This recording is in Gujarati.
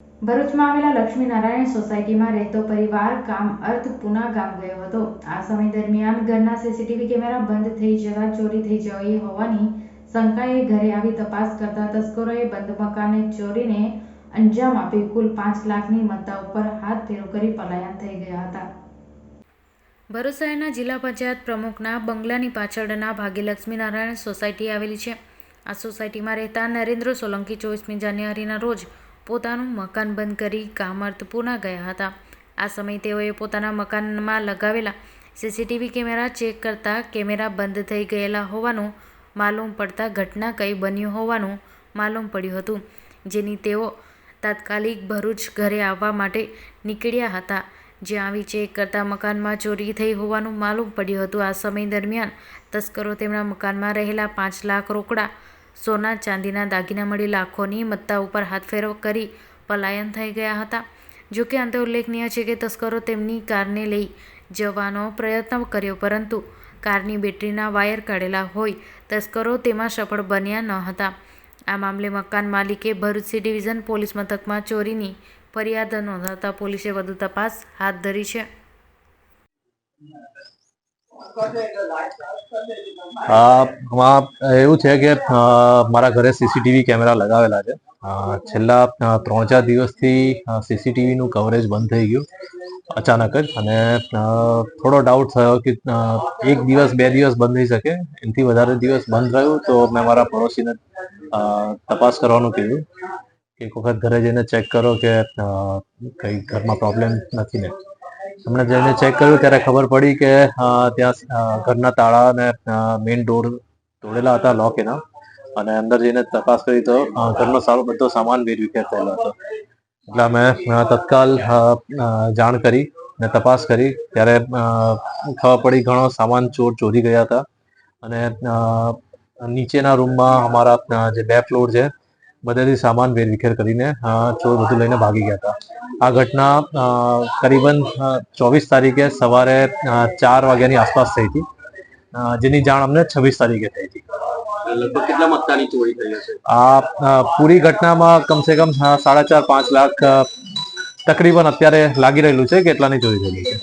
ભરૂચમાં આવેલા લક્ષ્મીનારાયણ સોસાયટીમાં રહેતો પરિવાર કામ અર્થ પૂના ગામ ગયો હતો. આ સમય દરમિયાન ઘરના સીસીટીવી કેમેરા બંધ થઈ જતા ચોરી થઈ જઈ હોવાની શંકાએ ઘરે આવી તપાસ કરતા તસ્કરોએ બંધ મકાનને ચોરીને અંજામ આપી કુલ 5 લાખની મત્તા ઉપર હાથ ફેરો કરી પલાયન થઈ ગયા હતા. ભરૂચ શહેરના જિલ્લા પંચાયત પ્રમુખના બંગલાની પાછળના ભાગે લક્ષ્મીનારાયણ સોસાયટી આવેલી છે. આ સોસાયટીમાં રહેતા નરેન્દ્ર સોલંકી 24મી જાન્યુઆરીના રોજ પોતાનું મકાન બંધ કરી કામ અર્થ પૂના ગયા હતા. આ સમયે તેઓએ પોતાના મકાનમાં લગાવેલા સીસીટીવી કેમેરા ચેક કરતા કેમેરા બંધ થઈ ગયેલા હોવાનું માલુમ પડતા ઘટના કંઈ બન્યું હોવાનું માલુમ પડ્યું હતું, જેની તેઓ તાત્કાલિક ભરૂચ ઘરે આવવા માટે નીકળ્યા હતા. જ્યાં આવી ચેક કરતા મકાનમાં ચોરી થઈ હોવાનું માલુમ પડ્યું હતું. આ સમય દરમિયાન તસ્કરો તેમના મકાનમાં રહેલા 5 લાખ રોકડા, સોના ચાંદીના દાગીના મળી લાખોની મત્તા ઉપર હાથફેરો કરી પલાયન થઈ ગયા હતા. જોકે અંતે ઉલ્લેખનીય છે કે તસ્કરો તેમની કારને લઈ જવાનો પ્રયત્ન કર્યો, પરંતુ કારની બેટરીના વાયર કાઢેલા હોય તસ્કરો તેમાં સફળ બન્યા ન હતા. આ મામલે મકાન માલિકે ભરૂચ સી ડિવિઝન પોલીસ મથકમાં ચોરીની ફરિયાદ નોંધાવતા પોલીસે વધુ તપાસ હાથ ધરી છે. એવું છે કે મારા ઘરે સીસીટીવી કેમેરા લગાવેલા છે. છેલ્લા 3-4 દિવસથી સીસીટીવીનું કવરેજ બંધ થઈ ગયું અચાનક જ, અને થોડો ડાઉટ થયો કે 1 દિવસ 2 દિવસ બંધ થઈ શકે, એનાથી વધારે દિવસ બંધ રહ્યું. તો મેં મારા પડોશીને તપાસ કરવાનું કીધું કે એક વખત ઘરે જઈને ચેક કરો કે કંઈ ઘરમાં પ્રોબ્લેમ નથી ને. એમણે જઈને ચેક કર્યું ત્યારે ખબર પડી કે ત્યાં ઘરના તાળા અને મેઇન ડોર તોડેલા હતા, લોક એના. અને અંદર જઈને તપાસ કરી તો ઘરનો સારો બધો સામાન વેરવિખેર થયેલો હતો. એટલે અમે તત્કાલ જાણ કરી ને તપાસ કરી ત્યારે ખબર પડી ઘણો સામાન ચોરી ગયા હતા. અને નીચેના રૂમમાં અમારા જે 2 ફ્લોર છે બધેથી સામાન વેરવિખેર કરીને ચોર બધું લઈને ભાગી ગયા હતા. આ ઘટના કરીબન 24 તારીખે સવારે 4 વાગ્યાની આસપાસ થઈ હતી, જેની જાણ અમને 26 તારીખે થઈ હતી. લગભગ કેટલા મત્તાની ચોરી થઈ હશે? આ પૂરી ઘટનામાં કમસે કમ 4.5-5 લાખ તકરીબન અત્યારે લાગી રહેલું છે કે કેટલાની ચોરી થયેલી છે.